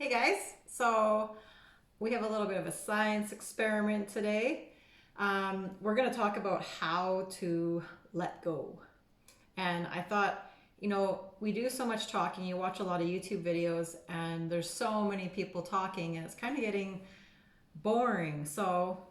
Hey guys, so we have a little bit of a science experiment today. We're going to talk about how to let go. And I thought, we do so much talking. You watch a lot of YouTube videos, and there's so many people talking, and it's kind of getting boring. So,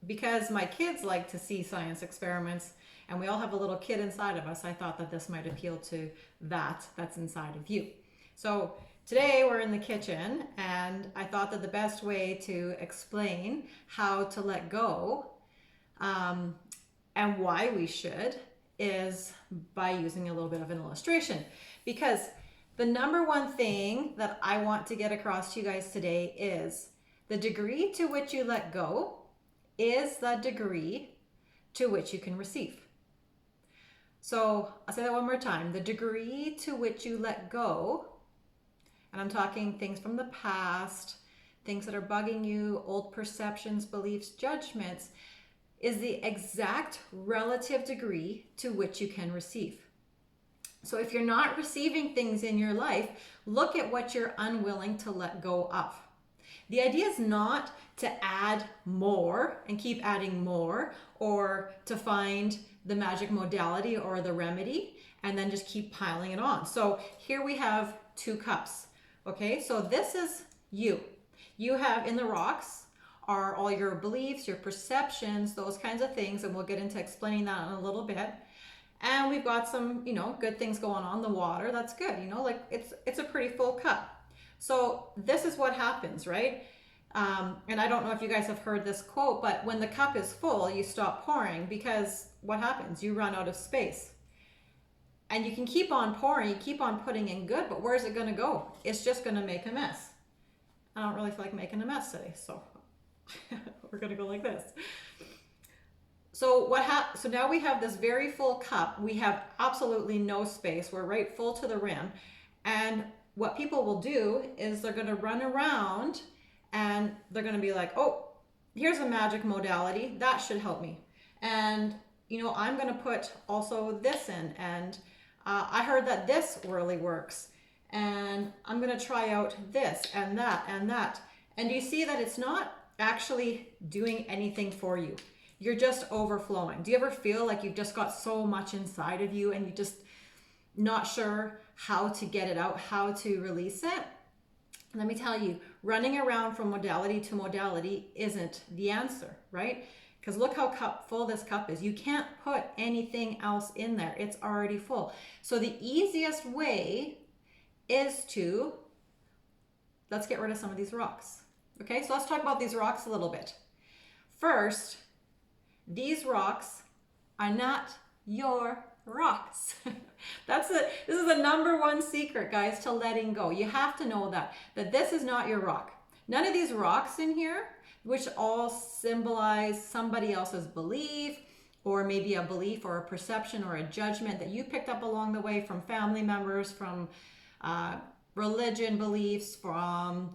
because my kids like to see science experiments, and we all have a little kid inside of us, I thought that this might appeal to that's inside of you. So, today we're in the kitchen, and I thought that the best way to explain how to let go um, and why we should is by using a little bit of an illustration. Because the number one thing that I want to get across to you guys today is the degree to which you let go is the degree to which you can receive. So I'll say that one more time. The degree to which you let go, and I'm talking things from the past, things that are bugging you, old perceptions, beliefs, judgments, is the exact relative degree to which you can receive. So if you're not receiving things in your life, look at what you're unwilling to let go of. The idea is not to add more and keep adding more, or to find the magic modality or the remedy and then just keep piling it on. So here we have 2 cups. Okay, so this is you. You have in the rocks are all your beliefs, your perceptions, those kinds of things, and we'll get into explaining that in a little bit. And we've got some, good things going on. The water, that's good, like it's a pretty full cup. So this is what happens, right? And I don't know if you guys have heard this quote, but when the cup is full, you stop pouring, because what happens? You run out of space. And you can keep on pouring, you keep on putting in good, but where's it going to go? It's just going to make a mess. I don't really feel like making a mess today, so we're going to go like this. So so now we have this very full cup. We have absolutely no space. We're right full to the rim. And what people will do is they're going to run around and they're going to be like, oh, here's a magic modality. That should help me. And, I'm going to put also this in. And I heard that this really works. And I'm going to try out this and that and that. And you see that it's not actually doing anything for you. You're just overflowing. Do you ever feel like you've just got so much inside of you and you just not sure how to get it out, how to release it? Let me tell you, running around from modality to modality isn't the answer, right? Because look how full this cup is. You can't put anything else in there. It's already full. So the easiest way is let's get rid of some of these rocks. Okay, so let's talk about these rocks a little bit. First, these rocks are not your rocks. This is the number one secret, guys, to letting go. You have to know that this is not your rock. None of these rocks in here, which all symbolize somebody else's belief, or maybe a belief or a perception or a judgment that you picked up along the way from family members, from religion beliefs, from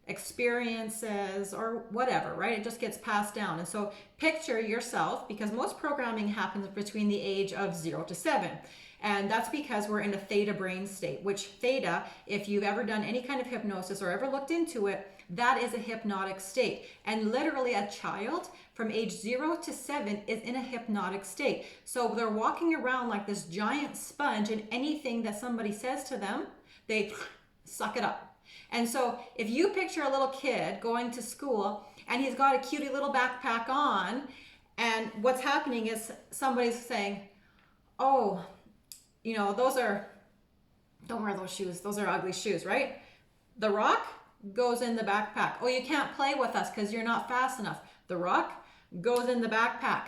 experiences, or whatever, right? It just gets passed down. And so picture yourself, because most programming happens between the age of 0 to 7. And that's because we're in a theta brain state, which theta, if you've ever done any kind of hypnosis or ever looked into it, that is a hypnotic state. And literally a child from age 0 to 7 is in a hypnotic state. So they're walking around like this giant sponge, and anything that somebody says to them, they suck it up. And so if you picture a little kid going to school and he's got a cutie little backpack on, and what's happening is somebody's saying, oh, don't wear those shoes. Those are ugly shoes, right? The rock goes in the backpack. Oh, you can't play with us because you're not fast enough. The rock goes in the backpack.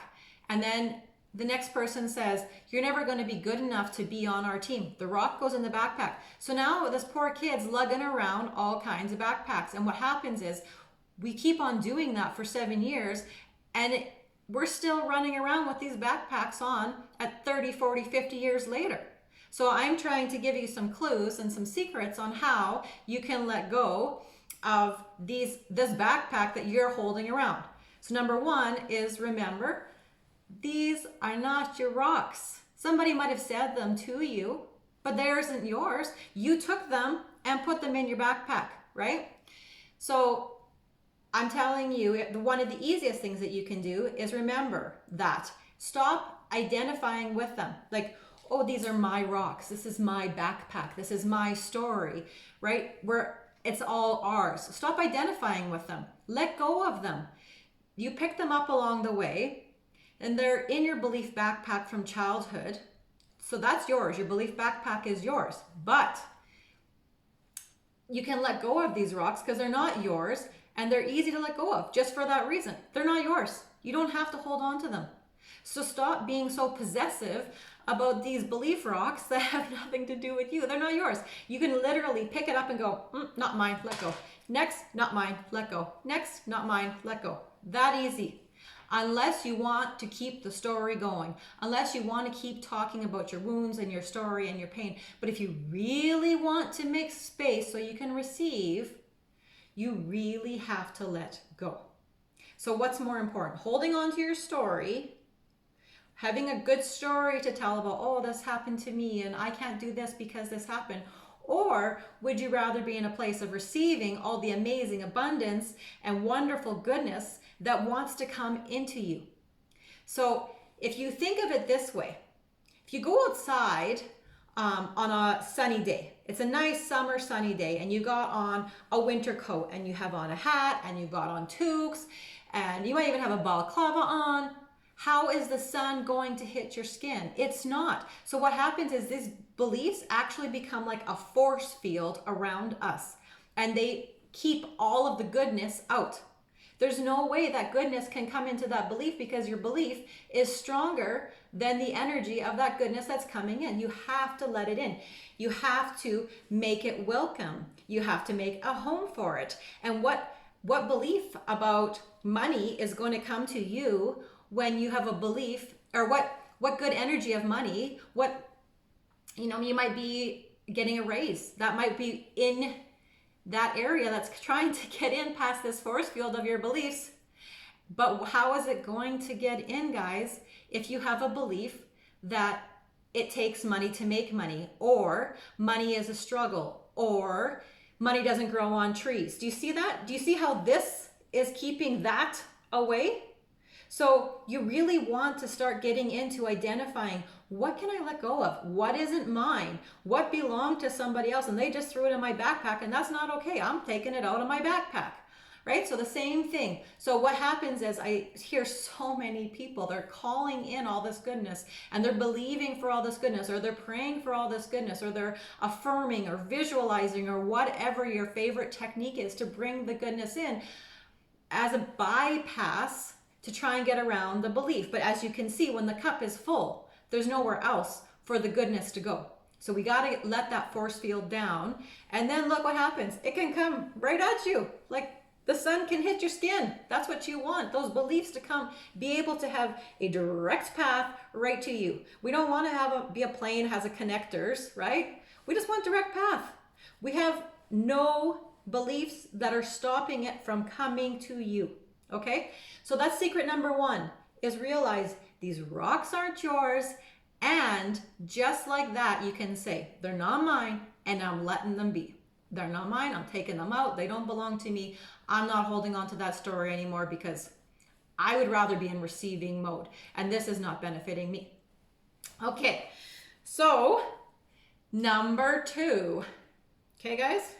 And then the next person says, you're never going to be good enough to be on our team. The rock goes in the backpack. So now this poor kid's lugging around all kinds of backpacks. And what happens is we keep on doing that for 7 years, and we're still running around with these backpacks on at 30, 40, 50 years later. So I'm trying to give you some clues and some secrets on how you can let go of this backpack that you're holding around. So number one is, remember, these are not your rocks. Somebody might have said them to you, but theirs isn't yours. You took them and put them in your backpack. right? So I'm telling you, one of the easiest things that you can do is remember that. Stop identifying with them. Like, oh, these are my rocks. This is my backpack. This is my story, right? Where it's all ours. Stop identifying with them. Let go of them. You pick them up along the way, and they're in your belief backpack from childhood. So that's yours. Your belief backpack is yours. But you can let go of these rocks because they're not yours, and they're easy to let go of just for that reason. They're not yours. You don't have to hold on to them. So stop being so possessive about these belief rocks that have nothing to do with you. They're not yours. You can literally pick it up and go, not mine, let go. Next, not mine, let go. Next, not mine, let go. That easy. Unless you want to keep the story going, unless you want to keep talking about your wounds and your story and your pain. But if you really want to make space so you can receive, you really have to let go. So what's more important? Holding on to your story, having a good story to tell about, oh, this happened to me and I can't do this because this happened. Or would you rather be in a place of receiving all the amazing abundance and wonderful goodness that wants to come into you? So if you think of it this way, if you go outside on a sunny day, it's a nice summer sunny day, and you got on a winter coat and you have on a hat and you got on toques and you might even have a balaclava on, how is the sun going to hit your skin? It's not. So what happens is these beliefs actually become like a force field around us, and they keep all of the goodness out. There's no way that goodness can come into that belief because your belief is stronger than the energy of that goodness that's coming in. You have to let it in. You have to make it welcome. You have to make a home for it. And what belief about money is going to come to you when you have a belief, or what good energy of money, you might be getting a raise. That might be in that area that's trying to get in past this force field of your beliefs. But how is it going to get in, guys, if you have a belief that it takes money to make money, or money is a struggle, or money doesn't grow on trees? Do you see that? Do you see how this is keeping that away? So you really want to start getting into identifying, what can I let go of? What isn't mine? What belonged to somebody else and they just threw it in my backpack, and that's not okay. I'm taking it out of my backpack, right? So the same thing. So what happens is I hear so many people, they're calling in all this goodness and they're believing for all this goodness, or they're praying for all this goodness, or they're affirming or visualizing or whatever your favorite technique is to bring the goodness in as a bypass to try and get around the belief. But as you can see, when the cup is full, there's nowhere else for the goodness to go. So we got to let that force field down, and then look what happens. It can come right at you. Like the sun can hit your skin. That's what you want. Those beliefs to come, be able to have a direct path right to you. We don't want to be a plane has a connectors, right? We just want direct path. We have no beliefs that are stopping it from coming to you. Okay, so that's secret number one, is realize these rocks aren't yours, and just like that, you can say, they're not mine, and I'm letting them be. They're not mine, I'm taking them out, they don't belong to me. I'm not holding on to that story anymore because I would rather be in receiving mode, and this is not benefiting me. Okay, so number two. Okay, guys?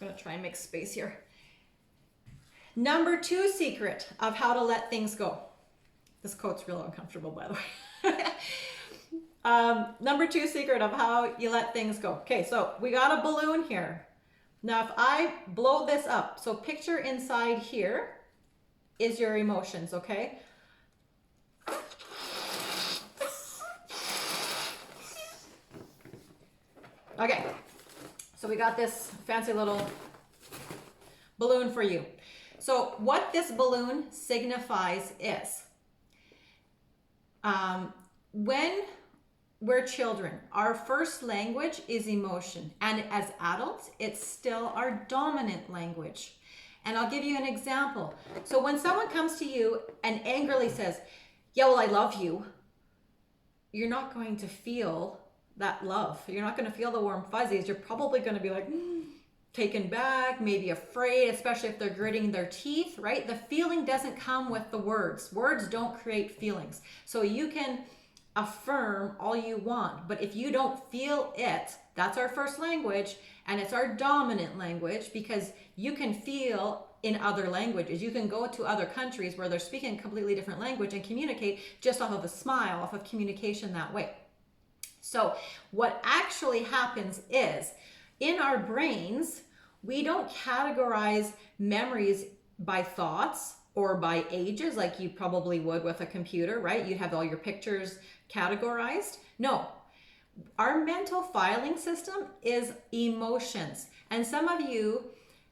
I'm gonna try and make space here. Number two secret of how to let things go. This coat's real uncomfortable, by the way. Number two secret of how you let things go. Okay, so we got a balloon here. Now, if I blow this up, so picture inside here is your emotions, okay? Okay, so we got this fancy little balloon for you. So what this balloon signifies is, when we're children, our first language is emotion. And as adults, it's still our dominant language. And I'll give you an example. So when someone comes to you and angrily says, yeah, well, I love you, you're not going to feel that love. You're not going to feel the warm fuzzies. You're probably going to be like, taken back, maybe afraid, especially if they're gritting their teeth, right? The feeling doesn't come with the words. Words don't create feelings. So you can affirm all you want, but if you don't feel it, that's our first language, and it's our dominant language, because you can feel in other languages. You can go to other countries where they're speaking a completely different language and communicate just off of a smile, off of communication that way. So what actually happens is, in our brains, we don't categorize memories by thoughts or by ages like you probably would with a computer, right? You'd have all your pictures categorized. No, our mental filing system is emotions. And some of you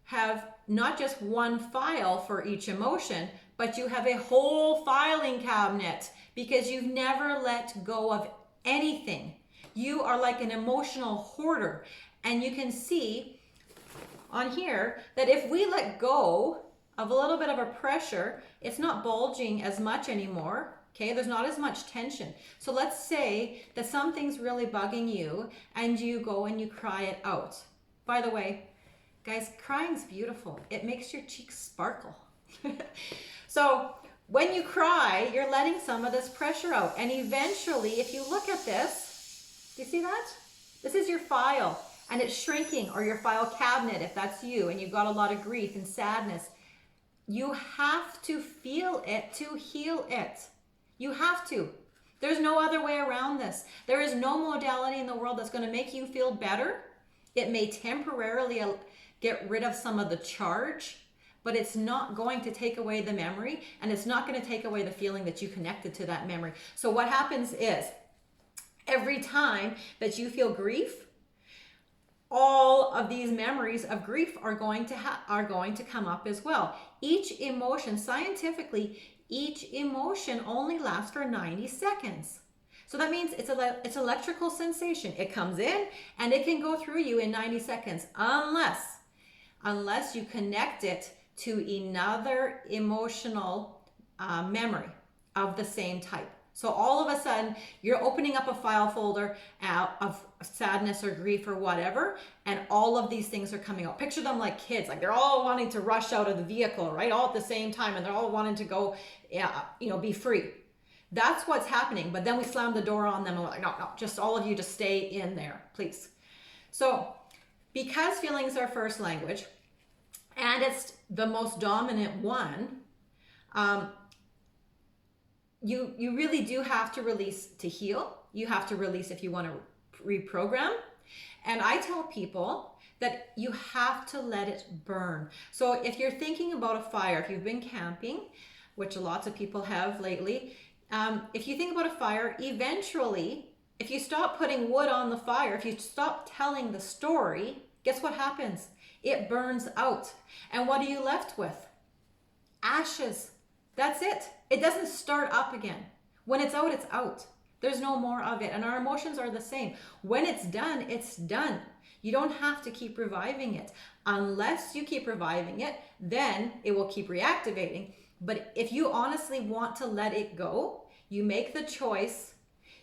have not just one file for each emotion, but you have a whole filing cabinet because you've never let go of anything. You are like an emotional hoarder. And you can see on here that if we let go of a little bit of a pressure, it's not bulging as much anymore. Okay, there's not as much tension. So let's say that something's really bugging you and you go and you cry it out. By the way, guys, crying's beautiful. It makes your cheeks sparkle. So when you cry, you're letting some of this pressure out. And eventually, if you look at this, do you see that? This is your file and it's shrinking, or your file cabinet if that's you and you've got a lot of grief and sadness. You have to feel it to heal it. You have to. There's no other way around this. There is no modality in the world that's going to make you feel better. It may temporarily get rid of some of the charge, but it's not going to take away the memory, and it's not going to take away the feeling that you connected to that memory. So what happens is, every time that you feel grief, all of these memories of grief are going to come up as well. Each emotion, scientifically, each emotion only lasts for 90 seconds. So that means it's electrical sensation. It comes in and it can go through you in 90 seconds unless you connect it to another emotional memory of the same type. So all of a sudden, you're opening up a file folder of sadness or grief or whatever, and all of these things are coming out. Picture them like kids, like they're all wanting to rush out of the vehicle, right? All at the same time, and they're all wanting to go, be free. That's what's happening. But then we slam the door on them and we're like, no, just all of you just stay in there, please. So because feeling is our first language, and it's the most dominant one, you really do have to release to heal. You have to release if you want to reprogram. And I tell people that you have to let it burn. So if you're thinking about a fire, if you've been camping, which lots of people have lately, if you think about a fire, eventually, if you stop putting wood on the fire, if you stop telling the story, guess what happens? It burns out. And what are you left with? Ashes. That's it. It doesn't start up again. When it's out, it's out. There's no more of it. And our emotions are the same. When it's done, it's done. You don't have to keep reviving it. Unless you keep reviving it, then it will keep reactivating. But if you honestly want to let it go, you make the choice,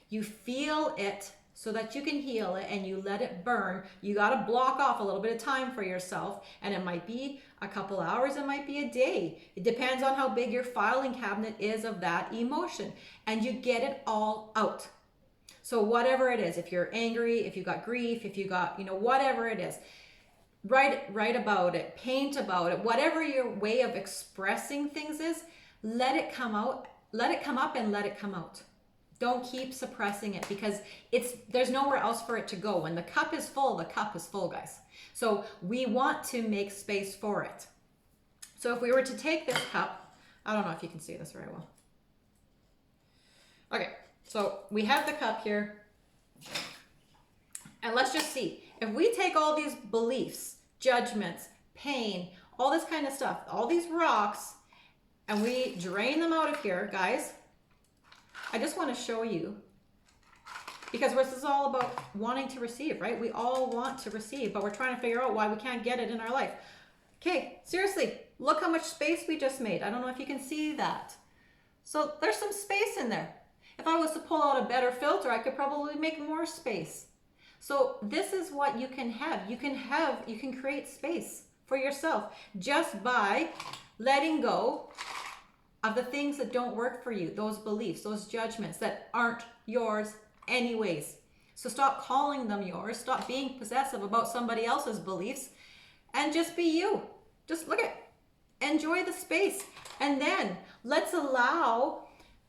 you feel it so that you can heal it, and you let it burn. You got to block off a little bit of time for yourself, and it might be a couple hours, it might be a day. It depends on how big your filing cabinet is of that emotion, and you get it all out. So whatever it is, if you're angry, if you got grief, if you got, whatever it is, write about it, paint about it, whatever your way of expressing things is, let it come out, let it come up and let it come out. Don't keep suppressing it, because there's nowhere else for it to go. When the cup is full, guys. So we want to make space for it. So if we were to take this cup, I don't know if you can see this very well. Okay, so we have the cup here. And let's just see. If we take all these beliefs, judgments, pain, all this kind of stuff, all these rocks, and we drain them out of here, guys, I just want to show you, because this is all about wanting to receive, right? We all want to receive, but we're trying to figure out why we can't get it in our life. Okay, seriously, look how much space we just made. I don't know if you can see that. So there's some space in there. If I was to pull out a better filter, I could probably make more space. So this is what you can have. You can create space for yourself just by letting go of the things that don't work for you, those beliefs, those judgments that aren't yours anyways. So stop calling them yours. Stop being possessive about somebody else's beliefs and just be you. Just look at, enjoy the space. And then let's allow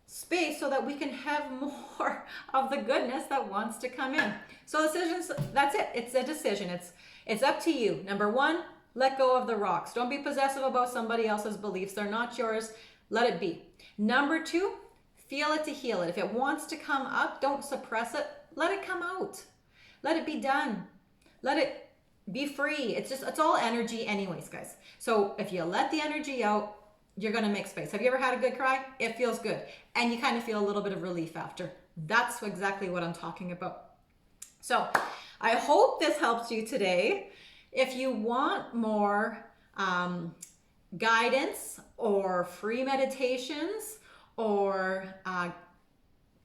space so that we can have more of the goodness that wants to come in. So decisions, that's it. It's a decision. It's up to you. Number one, let go of the rocks. Don't be possessive about somebody else's beliefs. They're not yours. Let it be. Number two, feel it to heal it. If it wants to come up, don't suppress it. Let it come out. Let it be done. Let it be free. It's all energy anyways, guys. So if you let the energy out, you're going to make space. Have you ever had a good cry? It feels good. And you kind of feel a little bit of relief after. That's exactly what I'm talking about. So I hope this helps you today. If you want more guidance or free meditations or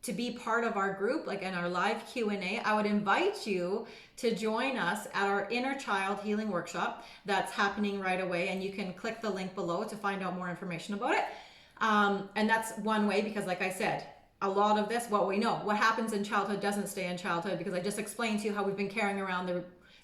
to be part of our group, like in our live Q&A, I would invite you to join us at our Inner Child Healing Workshop that's happening right away. And you can click the link below to find out more information about it. And that's one way, because like I said, a lot of this, what we know, what happens in childhood doesn't stay in childhood, because I just explained to you how we've been carrying around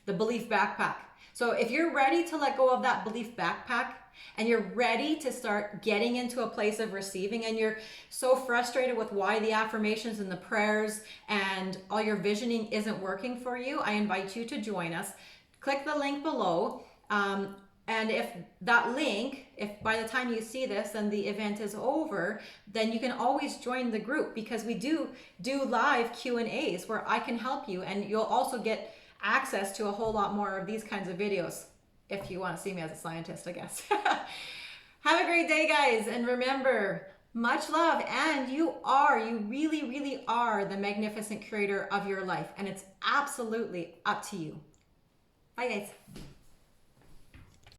the belief backpack. So if you're ready to let go of that belief backpack and you're ready to start getting into a place of receiving, and you're so frustrated with why the affirmations and the prayers and all your visioning isn't working for you, I invite you to join us. Click the link below. And if that link, if by the time you see this and the event is over, then you can always join the group, because we do live Q&As where I can help you, and you'll also get access to a whole lot more of these kinds of videos if you want to see me as a scientist, I guess. Have a great day, guys. And remember, much love. And you really, really are the magnificent creator of your life. And it's absolutely up to you. Bye, guys.